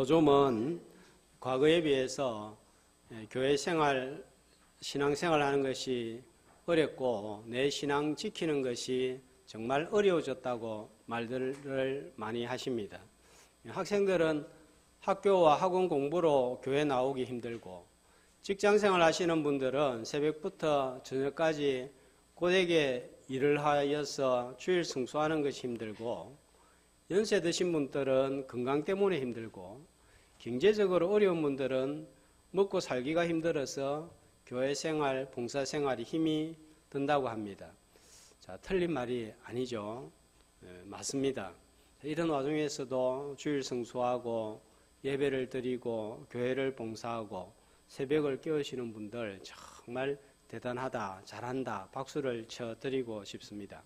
요즘은 과거에 비해서 교회 생활, 신앙생활 하는 것이 어렵고 내 신앙 지키는 것이 정말 어려워졌다고 말들을 많이 하십니다. 학생들은 학교와 학원 공부로 교회 나오기 힘들고, 직장생활 하시는 분들은 새벽부터 저녁까지 고되게 일을 하여서 주일 성수하는 것이 힘들고, 연세 드신 분들은 건강 때문에 힘들고, 경제적으로 어려운 분들은 먹고 살기가 힘들어서 교회 생활, 봉사 생활이 힘이 든다고 합니다. 자, 틀린 말이 아니죠. 맞습니다. 이런 와중에서도 주일 성수하고 예배를 드리고 교회를 봉사하고 새벽을 깨우시는 분들 정말 대단하다, 잘한다, 박수를 쳐드리고 싶습니다.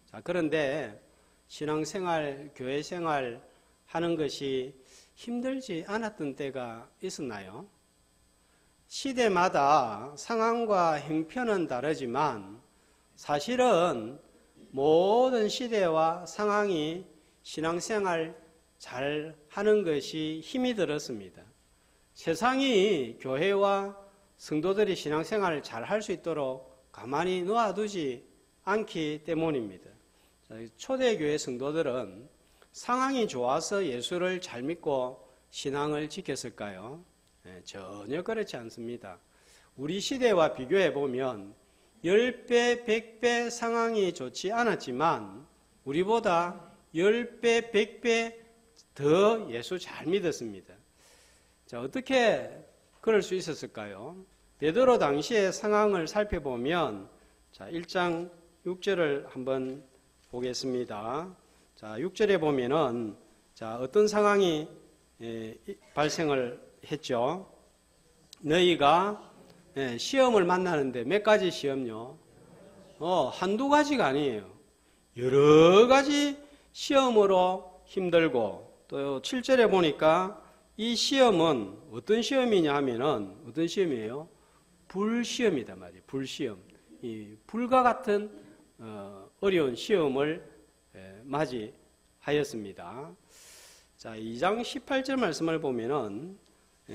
자, 그런데 신앙생활, 교회생활 하는 것이 힘들지 않았던 때가 있었나요? 시대마다 상황과 형편은 다르지만 사실은 모든 시대와 상황이 신앙생활 잘 하는 것이 힘이 들었습니다. 세상이 교회와 성도들이 신앙생활을 잘 할 수 있도록 가만히 놓아두지 않기 때문입니다. 초대교회 성도들은 상황이 좋아서 예수를 잘 믿고 신앙을 지켰을까요? 전혀 그렇지 않습니다. 우리 시대와 비교해 보면 10배, 100배 상황이 좋지 않았지만 우리보다 10배, 100배 더 예수 잘 믿었습니다. 자, 어떻게 그럴 수 있었을까요? 베드로 당시의 상황을 살펴보면, 자, 1장 6절을 한번 보겠습니다. 자, 6절에 보면은, 자, 어떤 상황이 발생을 했죠? 너희가 시험을 만나는데, 몇 가지 시험요? 한두 가지가 아니에요. 여러 가지 시험으로 힘들고, 또 7절에 보니까 이 시험은 어떤 시험이냐 하면은, 어떤 시험이에요? 불시험이다 말이에요. 불시험. 이 불과 같은 어려운 시험을 맞이하였습니다. 자, 2장 18절 말씀을 보면은,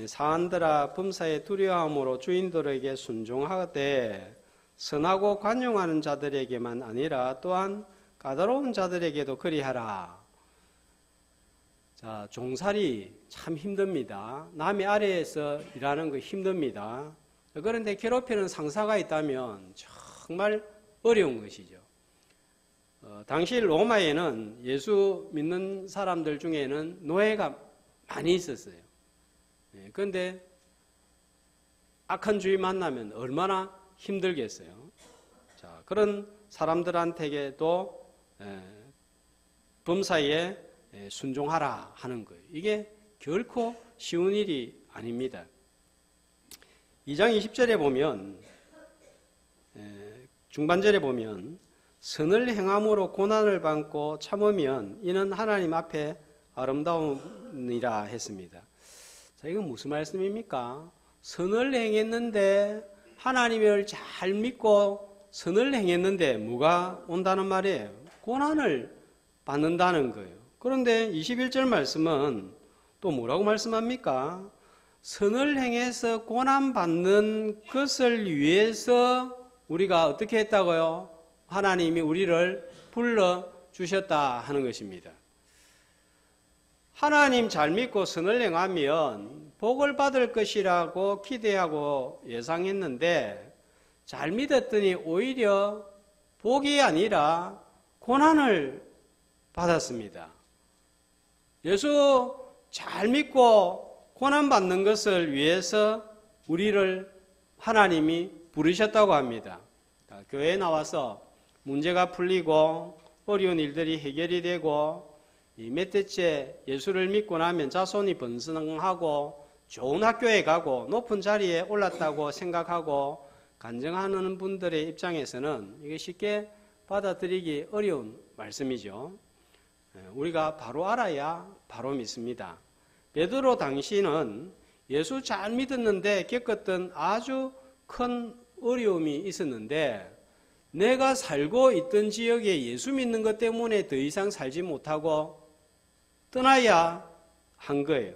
사한들아 범사의 두려움으로 주인들에게 순종하되 선하고 관용하는 자들에게만 아니라 또한 까다로운 자들에게도 그리하라. 자, 종살이 참 힘듭니다. 남의 아래에서 일하는 거 힘듭니다. 그런데 괴롭히는 상사가 있다면 정말 어려운 것이죠. 당시 로마에는 예수 믿는 사람들 중에는 노예가 많이 있었어요. 그런데 악한 주의 만나면 얼마나 힘들겠어요. 자, 그런 사람들한테도 범사에 순종하라 하는 거예요. 이게 결코 쉬운 일이 아닙니다. 2장 20절에 보면, 중반절에 보면, 선을 행함으로 고난을 받고 참으면 이는 하나님 앞에 아름다움이라 했습니다. 자, 이건 무슨 말씀입니까? 선을 행했는데, 하나님을 잘 믿고 선을 행했는데 뭐가 온다는 말이에요? 고난을 받는다는 거예요. 그런데 21절 말씀은 또 뭐라고 말씀합니까? 선을 행해서 고난받는 것을 위해서 우리가 어떻게 했다고요? 하나님이 우리를 불러주셨다 하는 것입니다. 하나님 잘 믿고 선을 행하면 복을 받을 것이라고 기대하고 예상했는데 잘 믿었더니 오히려 복이 아니라 고난을 받았습니다. 예수 잘 믿고 고난받는 것을 위해서 우리를 하나님이 부르셨다고 합니다. 교회에 나와서 문제가 풀리고 어려운 일들이 해결이 되고 몇 대째 예수를 믿고 나면 자손이 번성하고 좋은 학교에 가고 높은 자리에 올랐다고 생각하고 간증하는 분들의 입장에서는 이게 쉽게 받아들이기 어려운 말씀이죠. 우리가 바로 알아야 바로 믿습니다. 베드로 당시는 예수 잘 믿었는데 겪었던 아주 큰 어려움이 있었는데 내가 살고 있던 지역에 예수 믿는 것 때문에 더 이상 살지 못하고 떠나야 한 거예요.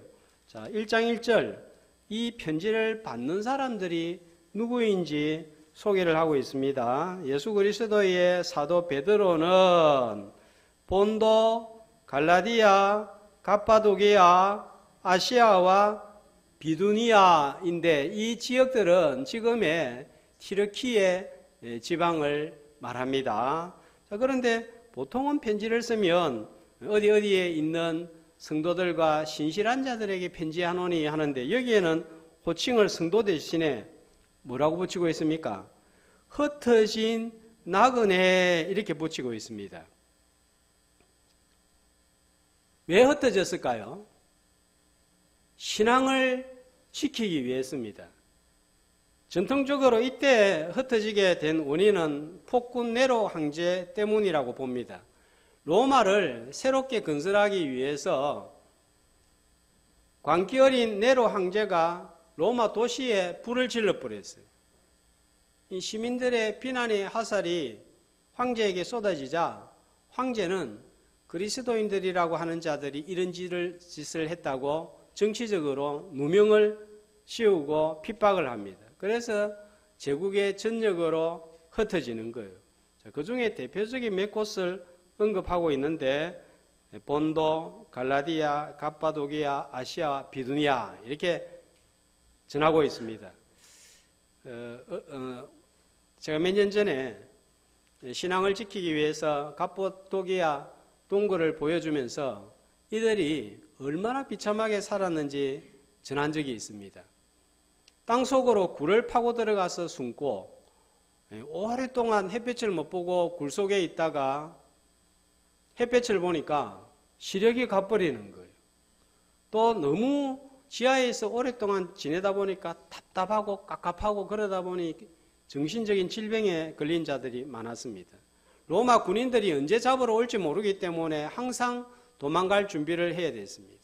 자, 1장 1절 이 편지를 받는 사람들이 누구인지 소개를 하고 있습니다. 예수 그리스도의 사도 베드로는 본도, 갈라디아, 갑바도기아, 아시아와 비두니아인데 이 지역들은 지금의 튀르키예 지방을 말합니다. 자, 그런데 보통은 편지를 쓰면 어디에 있는 성도들과 신실한 자들에게 편지하노니 하는데 여기에는 호칭을 성도 대신에 뭐라고 붙이고 있습니까? 흩어진 나그네 이렇게 붙이고 있습니다. 왜 흩어졌을까요? 신앙을 지키기 위해서입니다. 전통적으로 이때 흩어지게 된 원인은 폭군 네로 황제 때문이라고 봅니다. 로마를 새롭게 건설하기 위해서 광기 어린 네로 황제가 로마 도시에 불을 질러버렸어요. 이 시민들의 비난의 화살이 황제에게 쏟아지자 황제는 그리스도인들이라고 하는 자들이 이런 짓을 했다고 정치적으로 누명을 씌우고 핍박을 합니다. 그래서 제국의 전역으로 흩어지는 거예요. 그 중에 대표적인 몇 곳을 언급하고 있는데 본도, 갈라디아, 갑바도기아, 아시아, 비두니아 이렇게 전하고 있습니다. 제가 몇 년 전에 신앙을 지키기 위해서 갑바도기아 동굴을 보여주면서 이들이 얼마나 비참하게 살았는지 전한 적이 있습니다. 땅속으로 굴을 파고 들어가서 숨고 오랫동안 햇볕을 못 보고 굴 속에 있다가 햇볕을 보니까 시력이 가버리는 거예요. 또 너무 지하에서 오랫동안 지내다 보니까 답답하고 깝깝하고 그러다 보니 정신적인 질병에 걸린 자들이 많았습니다. 로마 군인들이 언제 잡으러 올지 모르기 때문에 항상 도망갈 준비를 해야 됐습니다.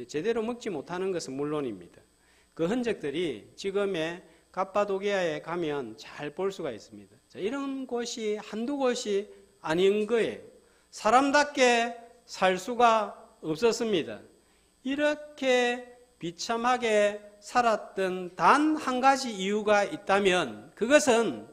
제대로 먹지 못하는 것은 물론입니다. 그 흔적들이 지금의 갑바도기아에 가면 잘 볼 수가 있습니다. 자, 이런 곳이 한두 곳이 아닌 거예요. 사람답게 살 수가 없었습니다. 이렇게 비참하게 살았던 단 한 가지 이유가 있다면 그것은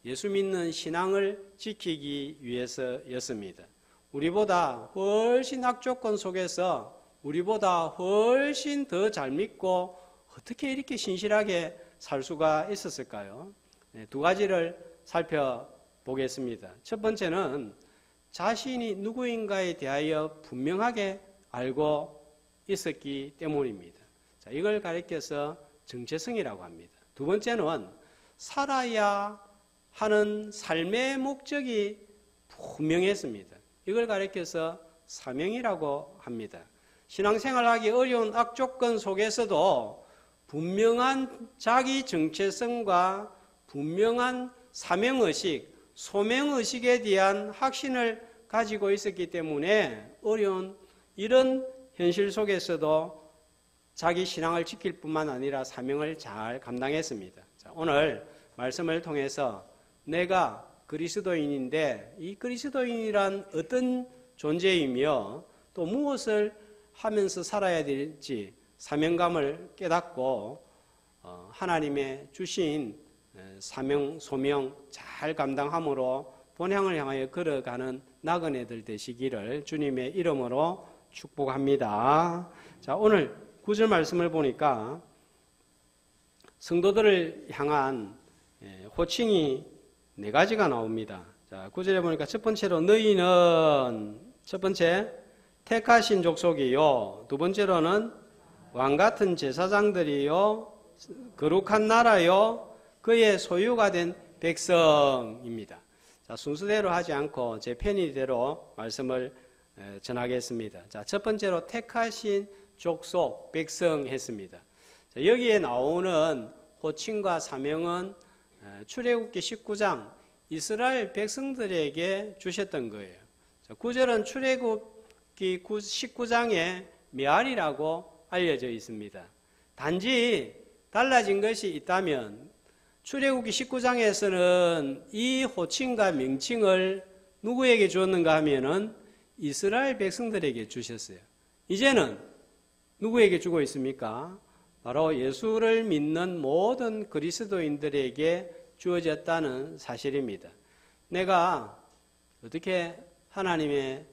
예수 믿는 신앙을 지키기 위해서였습니다. 우리보다 훨씬 악조건 속에서 우리보다 훨씬 더 잘 믿고 어떻게 이렇게 신실하게 살 수가 있었을까요? 두 가지를 살펴보겠습니다. 첫 번째는 자신이 누구인가에 대하여 분명하게 알고 있었기 때문입니다. 자, 이걸 가리켜서 정체성이라고 합니다. 두 번째는 살아야 하는 삶의 목적이 분명했습니다. 이걸 가리켜서 사명이라고 합니다. 신앙생활하기 어려운 악조건 속에서도 분명한 자기 정체성과 분명한 사명의식, 소명의식에 대한 확신을 가지고 있었기 때문에 어려운 이런 현실 속에서도 자기 신앙을 지킬 뿐만 아니라 사명을 잘 감당했습니다. 자, 오늘 말씀을 통해서 내가 그리스도인인데 이 그리스도인이란 어떤 존재이며 또 무엇을 하면서 살아야 될지 사명감을 깨닫고 하나님의 주신 사명, 소명 잘 감당함으로 본향을 향하여 걸어가는 나그네들 되시기를 주님의 이름으로 축복합니다. 자, 오늘 9절 말씀을 보니까 성도들을 향한 호칭이 네 가지가 나옵니다. 자, 9절에 보니까 첫 번째로 너희는 첫 번째 택하신 족속이요, 두 번째로는 왕같은 제사장들이요, 거룩한 나라요, 그의 소유가 된 백성입니다. 자, 순서대로 하지 않고 제 편의대로 말씀을 전하겠습니다. 자, 첫 번째로 택하신 족속, 백성 했습니다. 자, 여기에 나오는 호칭과 사명은 출애굽기 19장 이스라엘 백성들에게 주셨던 거예요. 자, 9절은 출애굽기 19장의 메아리라고 알려져 있습니다. 단지 달라진 것이 있다면 출애굽기 19장에서는 이 호칭과 명칭을 누구에게 주었는가 하면은 이스라엘 백성들에게 주셨어요. 이제는 누구에게 주고 있습니까? 바로 예수를 믿는 모든 그리스도인들에게 주어졌다는 사실입니다. 내가 어떻게 하나님의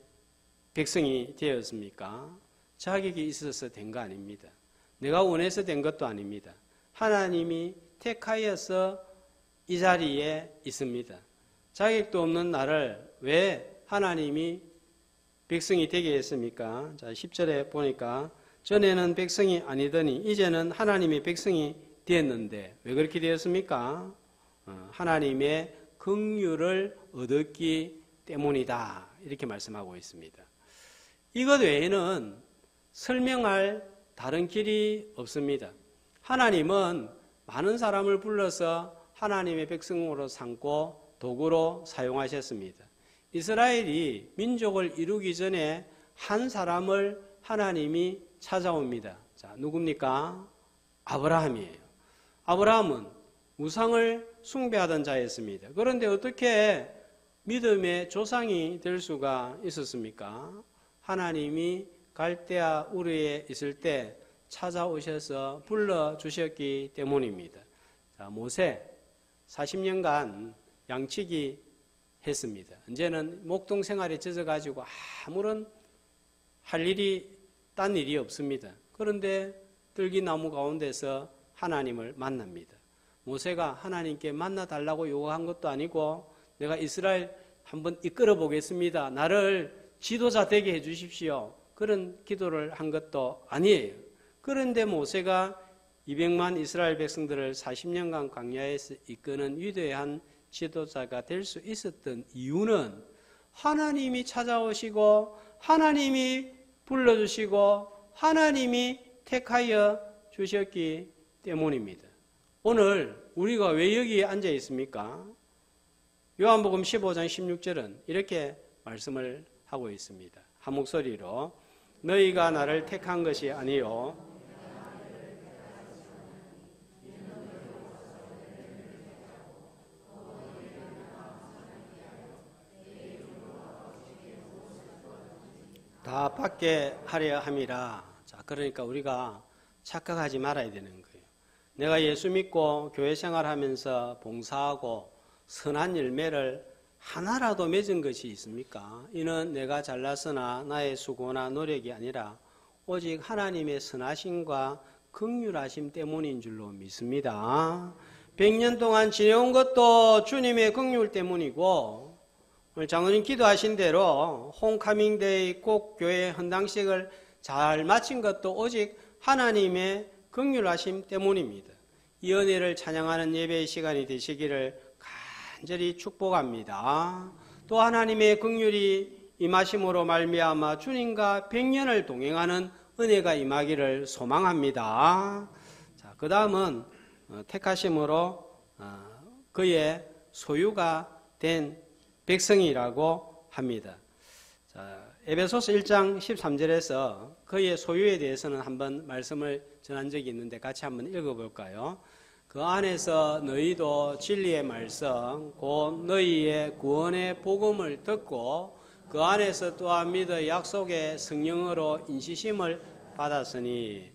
백성이 되었습니까? 자격이 있어서 된 거 아닙니다. 내가 원해서 된 것도 아닙니다. 하나님이 택하여서 이 자리에 있습니다. 자격도 없는 나를 왜 하나님이 백성이 되게 했습니까? 자, 10절에 보니까 전에는 백성이 아니더니 이제는 하나님의 백성이 되었는데 왜 그렇게 되었습니까? 하나님의 긍휼을 얻었기 때문이다. 이렇게 말씀하고 있습니다. 이것 외에는 설명할 다른 길이 없습니다. 하나님은 많은 사람을 불러서 하나님의 백성으로 삼고 도구로 사용하셨습니다. 이스라엘이 민족을 이루기 전에 한 사람을 하나님이 찾아옵니다. 자, 누굽니까? 아브라함이에요. 아브라함은 우상을 숭배하던 자였습니다. 그런데 어떻게 믿음의 조상이 될 수가 있었습니까? 하나님이 갈대아 우르에 있을 때 찾아오셔서 불러주셨기 때문입니다. 자, 모세 40년간 양치기 했습니다. 이제는 목동 생활에 젖어가지고 아무런 할 일이 딴 일이 없습니다. 그런데 들기나무 가운데서 하나님을 만납니다. 모세가 하나님께 만나달라고 요구한 것도 아니고 내가 이스라엘 한번 이끌어 보겠습니다. 나를 지도자 되게 해 주십시오. 그런 기도를 한 것도 아니에요. 그런데 모세가 200만 이스라엘 백성들을 40년간 광야에서 이끄는 위대한 지도자가 될 수 있었던 이유는 하나님이 찾아오시고 하나님이 불러주시고 하나님이 택하여 주셨기 때문입니다. 오늘 우리가 왜 여기에 앉아 있습니까? 요한복음 15장 16절은 이렇게 말씀을 하고 있습니다. 한 목소리로 너희가 나를 택한 것이 아니요 다 받게 하려 함이라. 자, 그러니까 우리가 착각하지 말아야 되는 거예요. 내가 예수 믿고 교회 생활하면서 봉사하고 선한 열매를 하나라도 맺은 것이 있습니까? 이는 내가 잘났으나 나의 수고나 노력이 아니라 오직 하나님의 선하심과 긍휼하심 때문인 줄로 믿습니다. 100년 동안 지내온 것도 주님의 긍휼 때문이고 오늘 장로님 기도하신 대로 홈카밍데이 꼭 교회 헌당식을 잘 마친 것도 오직 하나님의 긍휼하심 때문입니다. 이 은혜를 찬양하는 예배의 시간이 되시기를 간절히 축복합니다. 또 하나님의 긍휼이 임하심으로 말미암아 주님과 100년을 동행하는 은혜가 임하기를 소망합니다. 자, 그 다음은 택하심으로 그의 소유가 된 백성이라고 합니다. 자, 에베소서 1장 13절에서 그의 소유에 대해서는 한번 말씀을 전한 적이 있는데 같이 한번 읽어볼까요? 그 안에서 너희도 진리의 말씀 곧 너희의 구원의 복음을 듣고 그 안에서 또한 믿어 약속의 성령으로 인치심을 받았으니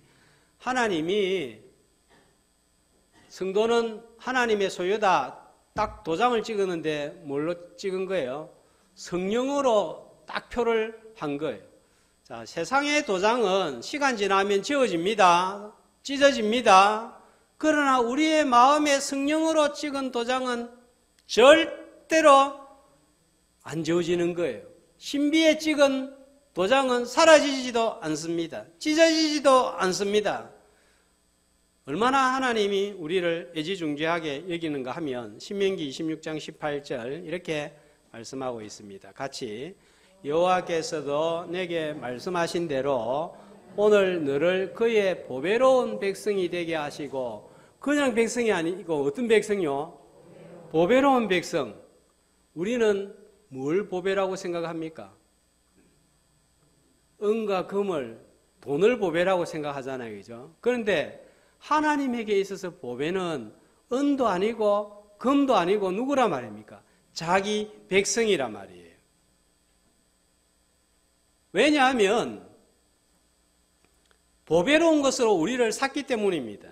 하나님이 성도는 하나님의 소유다 딱 도장을 찍었는데 뭘로 찍은 거예요? 성령으로 딱 표를 한 거예요. 자, 세상의 도장은 시간 지나면 지워집니다. 찢어집니다. 그러나 우리의 마음에 성령으로 찍은 도장은 절대로 안 지워지는 거예요. 신비에 찍은 도장은 사라지지도 않습니다. 찢어지지도 않습니다. 얼마나 하나님이 우리를 애지중지하게 여기는가 하면 신명기 26장 18절 이렇게 말씀하고 있습니다. 같이 여호와께서도 내게 말씀하신 대로 오늘 너를 그의 보배로운 백성이 되게 하시고 그냥 백성이 아니고 어떤 백성이요? 보배로운 백성. 우리는 뭘 보배라고 생각합니까? 은과 금을 돈을 보배라고 생각하잖아요. 그죠? 그런데 하나님에게 있어서 보배는 은도 아니고 금도 아니고 누구란 말입니까? 자기 백성이란 말이에요. 왜냐하면 보배로운 것으로 우리를 샀기 때문입니다.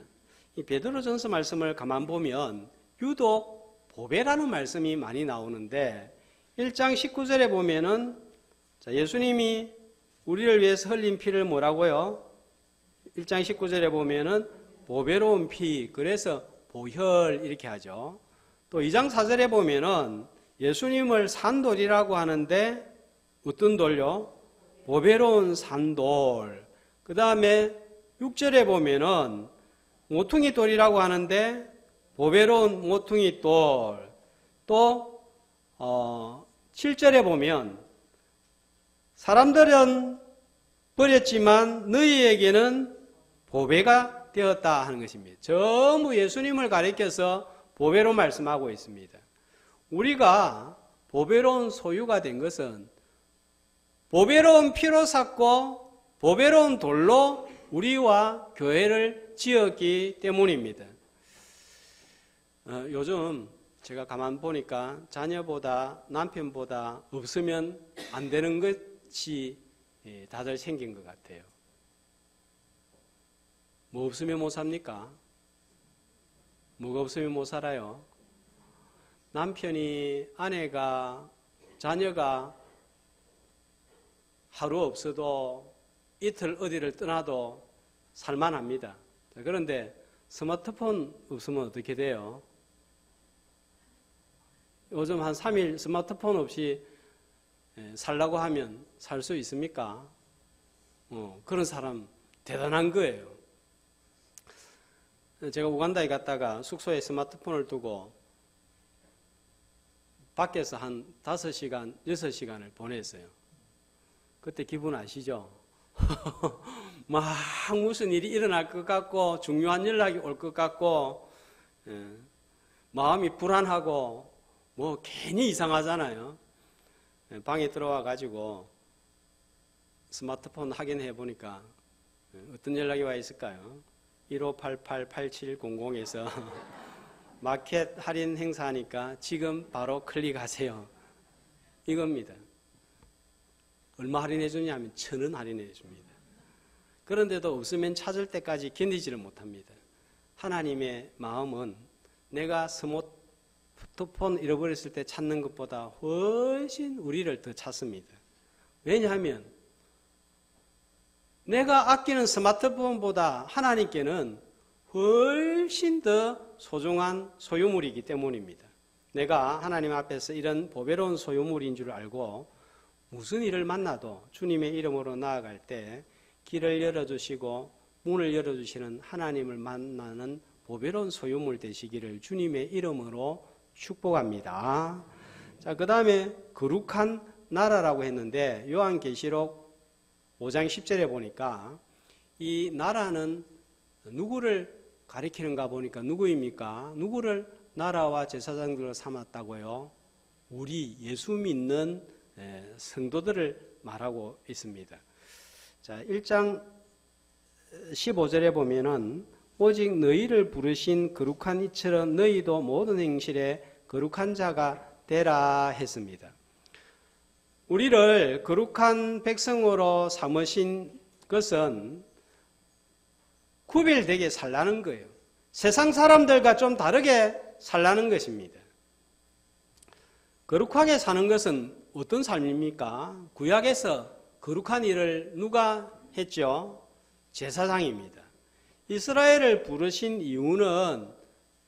이 베드로전서 말씀을 가만 보면 유독 보배라는 말씀이 많이 나오는데 1장 19절에 보면은 예수님이 우리를 위해서 흘린 피를 뭐라고요? 1장 19절에 보면은 보배로운 피, 그래서 보혈 이렇게 하죠. 또 2장 4절에 보면은 예수님을 산돌이라고 하는데 어떤 돌요? 보배로운 산돌. 그 다음에 6절에 보면은 모퉁이 돌이라고 하는데 보배로운 모퉁이 돌. 또 7절에 보면 사람들은 버렸지만 너희에게는 보배가 되었다 하는 것입니다. 전부 예수님을 가리켜서 보배로 말씀하고 있습니다. 우리가 보배로운 소유가 된 것은 보배로운 피로 샀고 보배로운 돌로 우리와 교회를 지었기 때문입니다. 요즘 제가 가만 보니까 자녀보다 남편보다 없으면 안 되는 것이 다들 생긴 것 같아요. 뭐 없으면 못 삽니까? 뭐가 없으면 못 살아요? 남편이, 아내가, 자녀가 하루 없어도 이틀 어디를 떠나도 살만합니다. 그런데 스마트폰 없으면 어떻게 돼요? 요즘 한 3일 스마트폰 없이 살라고 하면 살 수 있습니까? 그런 사람 대단한 거예요. 제가 우간다에 갔다가 숙소에 스마트폰을 두고 밖에서 한 5시간, 6시간을 보냈어요. 그때 기분 아시죠? 막 무슨 일이 일어날 것 같고 중요한 연락이 올 것 같고 마음이 불안하고 뭐 괜히 이상하잖아요. 방에 들어와 가지고 스마트폰 확인해 보니까 어떤 연락이 와 있을까요? 1588-8700에서 마켓 할인 행사하니까 지금 바로 클릭하세요. 이겁니다. 얼마 할인해 주냐면 1,000원 할인해 줍니다. 그런데도 없으면 찾을 때까지 견디지를 못합니다. 하나님의 마음은 내가 스마트폰 잃어버렸을 때 찾는 것보다 훨씬 우리를 더 찾습니다. 왜냐하면 내가 아끼는 스마트폰보다 하나님께는 훨씬 더 소중한 소유물이기 때문입니다. 내가 하나님 앞에서 이런 보배로운 소유물인 줄 알고 무슨 일을 만나도 주님의 이름으로 나아갈 때 길을 열어주시고 문을 열어주시는 하나님을 만나는 보배로운 소유물 되시기를 주님의 이름으로 축복합니다. 자, 그 다음에 거룩한 나라라고 했는데 요한계시록 5장 10절에 보니까 이 나라는 누구를 가리키는가 보니까 누구입니까? 누구를 나라와 제사장들로 삼았다고요? 우리 예수 믿는 성도들을 말하고 있습니다. 자, 1장 15절에 보면은 오직 너희를 부르신 거룩한 이처럼 너희도 모든 행실에 거룩한 자가 되라 했습니다. 우리를 거룩한 백성으로 삼으신 것은 구별되게 살라는 거예요. 세상 사람들과 좀 다르게 살라는 것입니다. 거룩하게 사는 것은 어떤 삶입니까? 구약에서 거룩한 일을 누가 했죠? 제사장입니다. 이스라엘을 부르신 이유는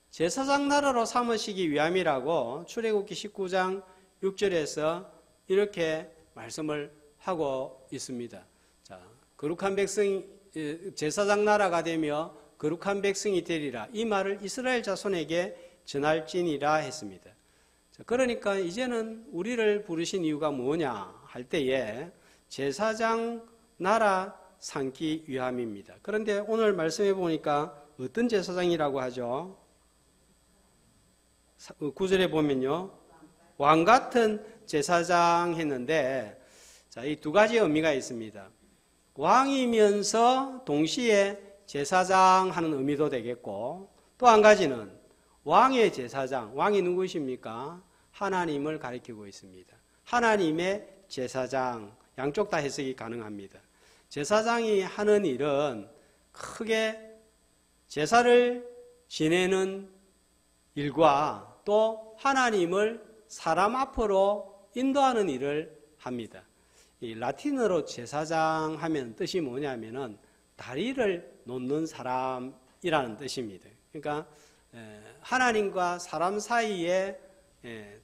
제사장 나라로 삼으시기 위함이라고 출애굽기 19장 6절에서 이렇게 말씀을 하고 있습니다. 자, 거룩한 백성이 제사장 나라가 되며 거룩한 백성이 되리라. 이 말을 이스라엘 자손에게 전할지니라 했습니다. 자, 그러니까 이제는 우리를 부르신 이유가 뭐냐 할 때에 제사장 나라 삼기 위함입니다. 그런데 오늘 말씀해 보니까 어떤 제사장이라고 하죠? 9절에 보면요. 왕 같은 제사장 했는데 자, 이 두 가지 의미가 있습니다. 왕이면서 동시에 제사장 하는 의미도 되겠고 또 한 가지는 왕의 제사장, 왕이 누구십니까? 하나님을 가리키고 있습니다. 하나님의 제사장, 양쪽 다 해석이 가능합니다. 제사장이 하는 일은 크게 제사를 지내는 일과 또 하나님을 사람 앞으로 인도하는 일을 합니다. 이 라틴어로 제사장 하면 뜻이 뭐냐면은 다리를 놓는 사람이라는 뜻입니다. 그러니까 하나님과 사람 사이에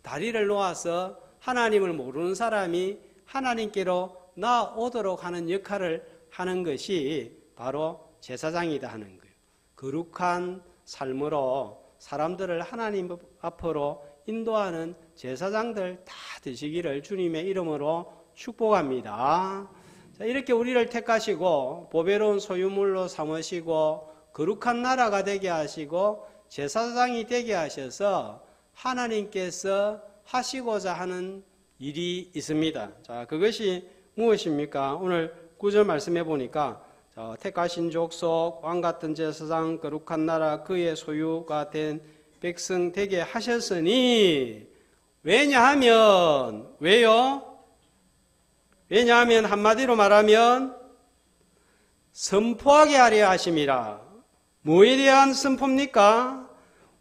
다리를 놓아서 하나님을 모르는 사람이 하나님께로 나오도록 하는 역할을 하는 것이 바로 제사장이다 하는 거예요. 거룩한 삶으로 사람들을 하나님 앞으로 인도하는 제사장들 다 되시기를 주님의 이름으로 축복합니다. 자, 이렇게 우리를 택하시고 보배로운 소유물로 삼으시고 거룩한 나라가 되게 하시고 제사장이 되게 하셔서 하나님께서 하시고자 하는 일이 있습니다. 자, 그것이 무엇입니까? 오늘 9절 말씀해 보니까 택하신 족속, 왕같은 제사장, 거룩한 나라, 그의 소유가 된 백성 되게 하셨으니 왜냐하면 왜요? 왜냐하면 한마디로 말하면 선포하게 하려 하심이라. 뭐에 대한 선포입니까?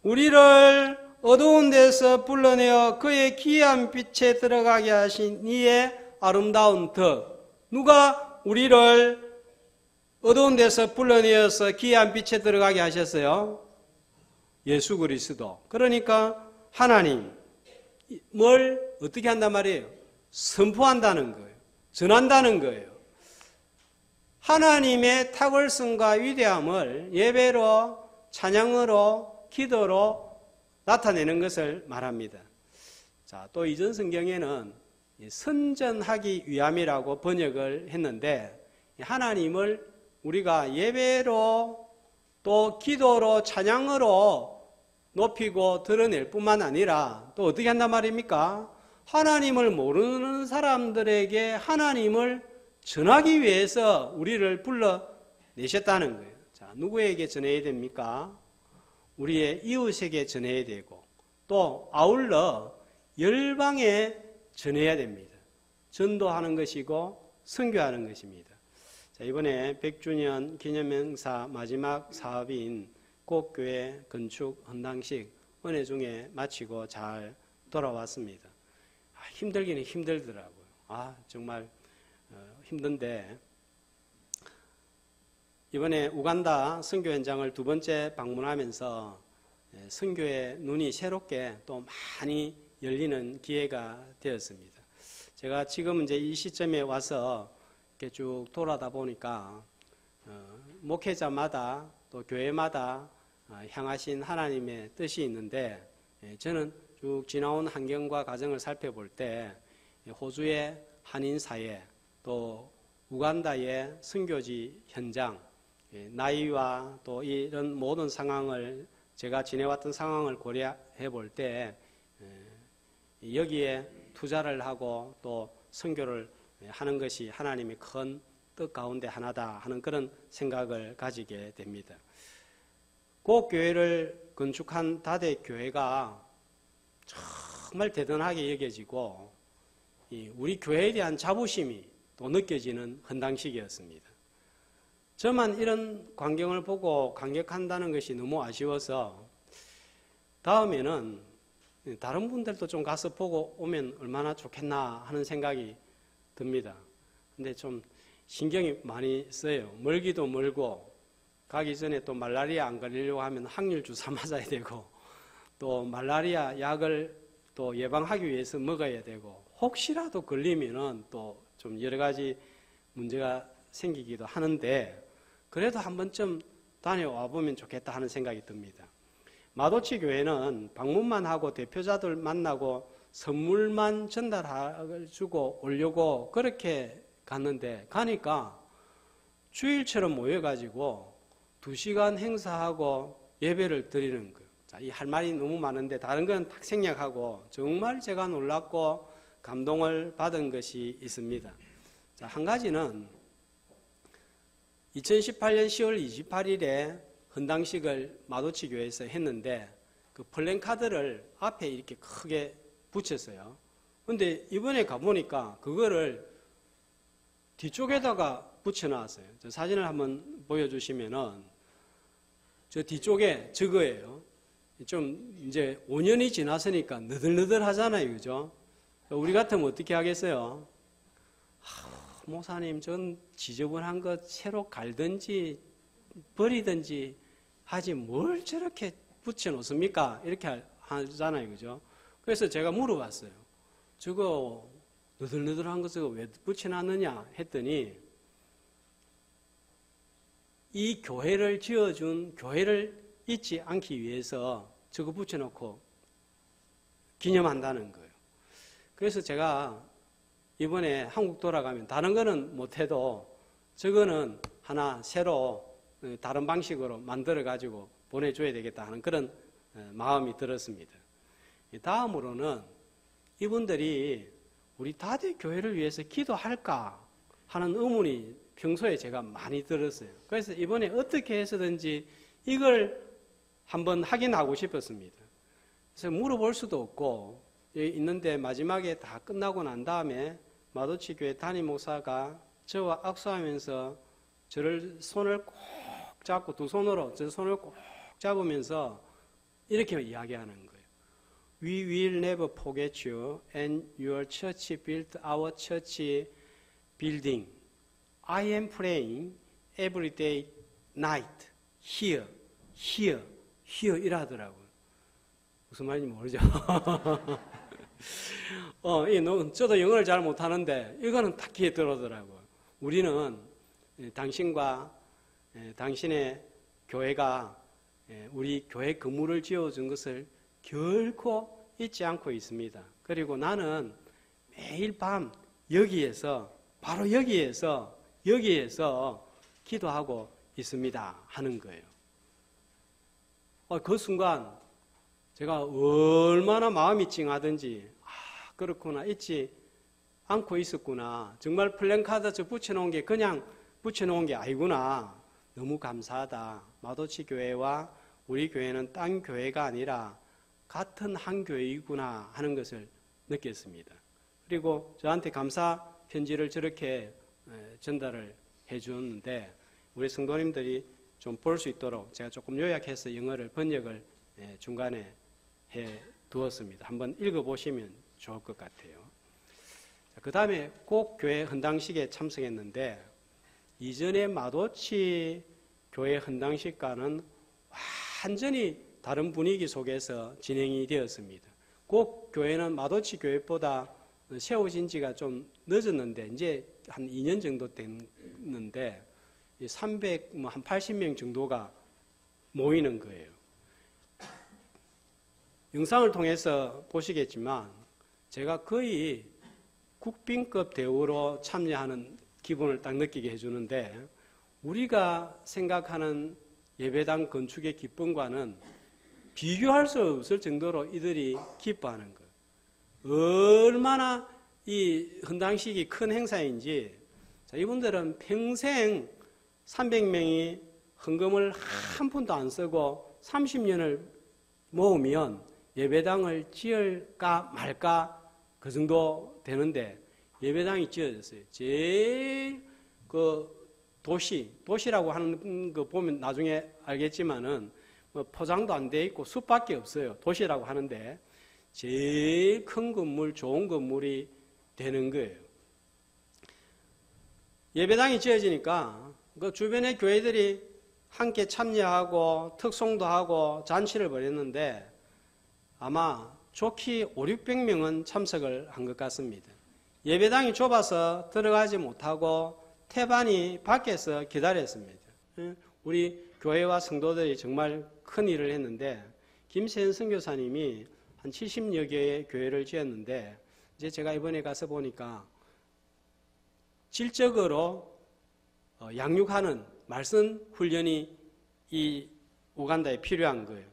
우리를 어두운 데서 불러내어 그의 기이한 빛에 들어가게 하신 이의 아름다운 덕. 누가 우리를 어두운 데서 불러내어서 기이한 빛에 들어가게 하셨어요? 예수 그리스도. 그러니까 하나님 뭘 어떻게 한단 말이에요? 선포한다는 거예요. 전한다는 거예요. 하나님의 탁월성과 위대함을 예배로, 찬양으로, 기도로 나타내는 것을 말합니다. 자, 또 이전 성경에는 선전하기 위함이라고 번역을 했는데 하나님을 우리가 예배로 또 기도로 찬양으로 높이고 드러낼 뿐만 아니라 또 어떻게 한단 말입니까? 하나님을 모르는 사람들에게 하나님을 전하기 위해서 우리를 불러내셨다는 거예요. 자, 누구에게 전해야 됩니까? 우리의 이웃에게 전해야 되고 또 아울러 열방에 전해야 됩니다. 전도하는 것이고 선교하는 것입니다. 자, 이번에 100주년 기념행사 마지막 사업인 꽃교회 건축 헌당식 은혜 중에 마치고 잘 돌아왔습니다. 힘들기는 힘들더라고요. 정말 힘든데 이번에 우간다 선교 현장을 두 번째 방문하면서 선교의 눈이 새롭게 또 많이 열리는 기회가 되었습니다. 제가 지금 이제 이 시점에 와서 이렇게 쭉 돌아다 보니까 목회자마다 또 교회마다 향하신 하나님의 뜻이 있는데 저는 쭉 지나온 환경과 과정을 살펴볼 때 호주의 한인사회 또 우간다의 선교지 현장 나이와 또 이런 모든 상황을 제가 지내왔던 상황을 고려해 볼 때 여기에 투자를 하고 또 선교를 하는 것이 하나님의 큰 뜻 가운데 하나다 하는 그런 생각을 가지게 됩니다. 그 교회를 건축한 다대 교회가 정말 대단하게 여겨지고 우리 교회에 대한 자부심이 또 느껴지는 헌당식이었습니다. 저만 이런 광경을 보고 감격한다는 것이 너무 아쉬워서 다음에는 다른 분들도 좀 가서 보고 오면 얼마나 좋겠나 하는 생각이 듭니다. 근데 좀 신경이 많이 써요. 멀기도 멀고 가기 전에 또 말라리아 안 걸리려고 하면 항일 주사 맞아야 되고 또 말라리아 약을 또 예방하기 위해서 먹어야 되고 혹시라도 걸리면은 또 좀 여러 가지 문제가 생기기도 하는데 그래도 한 번쯤 다녀와 보면 좋겠다 하는 생각이 듭니다. 마도치 교회는 방문만 하고 대표자들 만나고 선물만 전달해주고 오려고 그렇게 갔는데 가니까 주일처럼 모여가지고 2시간 행사하고 예배를 드리는 거예요. 자, 이 할 말이 너무 많은데 다른 건 딱 생략하고 정말 제가 놀랍고 감동을 받은 것이 있습니다. 자, 한 가지는 2018년 10월 28일에 헌당식을 마도치 교회에서 했는데 그 플랜카드를 앞에 이렇게 크게 붙였어요. 근데 이번에 가보니까 그거를 뒤쪽에다가 붙여놨어요. 저 사진을 한번 보여주시면은 저 뒤쪽에 저거예요. 좀 이제 5년이 지났으니까 너덜너덜 하잖아요. 그죠? 우리 같으면 어떻게 하겠어요? 목사님, 전 지저분한 거 새로 갈든지 버리든지 하지 뭘 저렇게 붙여놓습니까? 이렇게 하잖아요. 그죠? 그래서 제가 물어봤어요. 저거 너덜너덜한 거 저거 왜 붙여놨느냐 했더니 이 교회를 지어준 교회를 잊지 않기 위해서 저거 붙여놓고 기념한다는 거예요. 그래서 제가 이번에 한국 돌아가면 다른 거는 못해도 저거는 하나 새로 다른 방식으로 만들어 가지고 보내줘야 되겠다 하는 그런 마음이 들었습니다. 다음으로는 이분들이 우리 다대 교회를 위해서 기도할까 하는 의문이 평소에 제가 많이 들었어요. 그래서 이번에 어떻게 해서든지 이걸 한번 확인하고 싶었습니다. 그래서 물어볼 수도 없고 여기 있는데 마지막에 다 끝나고 난 다음에 마도치 교회 담임 목사가 저와 악수하면서 저를 손을 꼭 잡고 두 손으로 저 손을 꼭 잡으면서 이렇게 이야기하는 거예요. We will never forget you and your church built our church building. I am praying every day, night, here, here, here 이라더라고요. 무슨 말인지 모르죠. 저도 영어를 잘 못하는데 이거는 딱 귀에 들어오더라고요. 우리는 당신과 당신의 교회가 우리 교회 건물을 지어준 것을 결코 잊지 않고 있습니다. 그리고 나는 매일 밤 여기에서 바로 여기에서 기도하고 있습니다 하는 거예요. 그 순간 제가 얼마나 마음이 찡하든지 그렇구나 잊지 않고 있었구나. 정말 플랜카드 저 붙여놓은 게 그냥 붙여놓은 게 아니구나. 너무 감사하다. 마도치 교회와 우리 교회는 딴 교회가 아니라 같은 한 교회이구나 하는 것을 느꼈습니다. 그리고 저한테 감사 편지를 저렇게 전달을 해주었는데 우리 성도님들이 좀 볼 수 있도록 제가 조금 요약해서 영어를 번역을 중간에 해 두었습니다. 한번 읽어보시면 좋을 것 같아요. 그 다음에 꼭 교회 헌당식에 참석했는데 이전에 마도치 교회 헌당식과는 완전히 다른 분위기 속에서 진행이 되었습니다. 꼭 교회는 마도치 교회보다 세워진 지가 좀 늦었는데 이제 한 2년 정도 됐는데 80명 정도가 모이는 거예요. 영상을 통해서 보시겠지만 제가 거의 국빈급 대우로 참여하는 기분을 딱 느끼게 해주는데 우리가 생각하는 예배당 건축의 기쁨과는 비교할 수 없을 정도로 이들이 기뻐하는 거예요. 얼마나 이 헌당식이 큰 행사인지 이분들은 평생 300명이 헌금을 한 푼도 안 쓰고 30년을 모으면 예배당을 지을까 말까 그 정도 되는데 예배당이 지어졌어요. 제일 도시라고 하는 거 보면 나중에 알겠지만은 뭐 포장도 안 돼 있고 숲밖에 없어요. 도시라고 하는데 제일 큰 건물, 좋은 건물이 되는 거예요. 예배당이 지어지니까 그 주변의 교회들이 함께 참여하고 특송도 하고 잔치를 벌였는데 아마 좋게 500~600명은 참석을 한 것 같습니다. 예배당이 좁아서 들어가지 못하고 태반이 밖에서 기다렸습니다. 우리 교회와 성도들이 정말 큰 일을 했는데 김세현 선교사님이 한 70여 개의 교회를 지었는데 이제 제가 이번에 가서 보니까 질적으로 양육하는 말씀 훈련이 이 우간다에 필요한 거예요.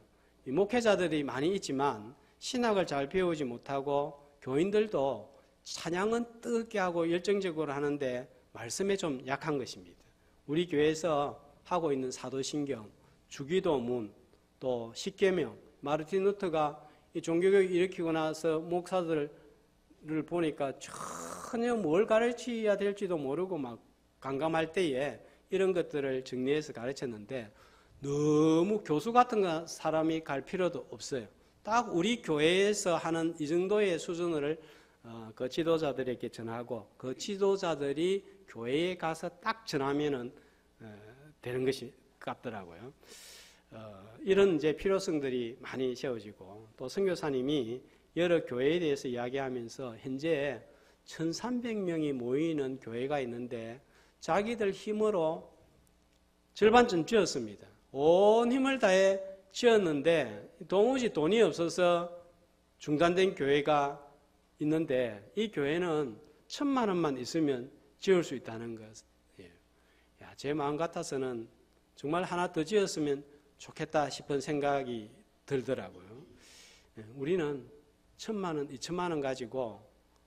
이 목회자들이 많이 있지만 신학을 잘 배우지 못하고 교인들도 찬양은 뜨겁게 하고 열정적으로 하는데 말씀에 좀 약한 것입니다. 우리 교회에서 하고 있는 사도신경, 주기도문, 또 십계명, 마르틴 루터가 이 종교교육 일으키고 나서 목사들을 보니까 전혀 뭘 가르쳐야 될지도 모르고 막 강감할 때에 이런 것들을 정리해서 가르쳤는데 너무 교수 같은 사람이 갈 필요도 없어요. 딱 우리 교회에서 하는 이 정도의 수준을 그 지도자들에게 전하고 그 지도자들이 교회에 가서 딱 전하면은 되는 것이 같더라고요. 이런 이제 필요성들이 많이 세워지고 또 선교사님이 여러 교회에 대해서 이야기하면서 현재 1,300명이 모이는 교회가 있는데 자기들 힘으로 절반쯤 지었습니다. 온 힘을 다해 지었는데 도무지 돈이 없어서 중단된 교회가 있는데 이 교회는 1,000만 원만 있으면 지을 수 있다는 것이에요. 제 마음 같아서는 정말 하나 더 지었으면 좋겠다 싶은 생각이 들더라고요. 우리는 1,000만 원, 2,000만 원 가지고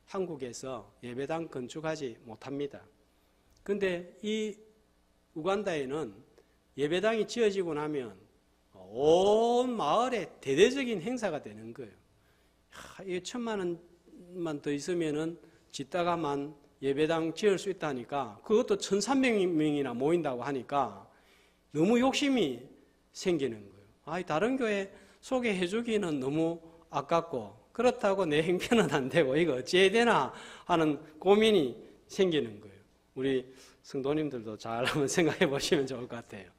한국에서 예배당 건축하지 못합니다. 근데 이 우간다에는 예배당이 지어지고 나면 온 마을에 대대적인 행사가 되는 거예요. 이 1,000만 원만 더 있으면은 짓다가만 예배당 지을 수 있다니까 그것도 1,300명이나 모인다고 하니까 너무 욕심이 생기는 거예요. 다른 교회 소개해주기는 너무 아깝고 그렇다고 내 행편은 안 되고 이거 어찌해야 되나 하는 고민이 생기는 거예요. 우리 성도님들도 잘 한번 생각해 보시면 좋을 것 같아요.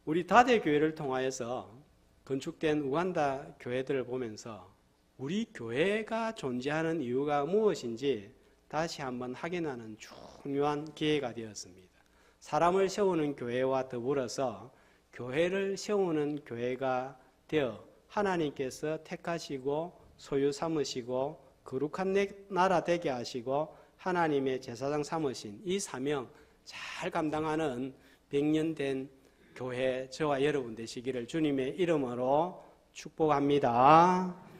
우리 다대교회를 통하여서 건축된 우간다 교회들을 보면서 우리 교회가 존재하는 이유가 무엇인지 다시 한번 확인하는 중요한 기회가 되었습니다. 사람을 세우는 교회와 더불어서 교회를 세우는 교회가 되어 하나님께서 택하시고 소유 삼으시고 거룩한 나라 되게 하시고 하나님의 제사장 삼으신 이 사명 잘 감당하는 100년 된 교회 저와 여러분 되시기를 주님의 이름으로 축복합니다.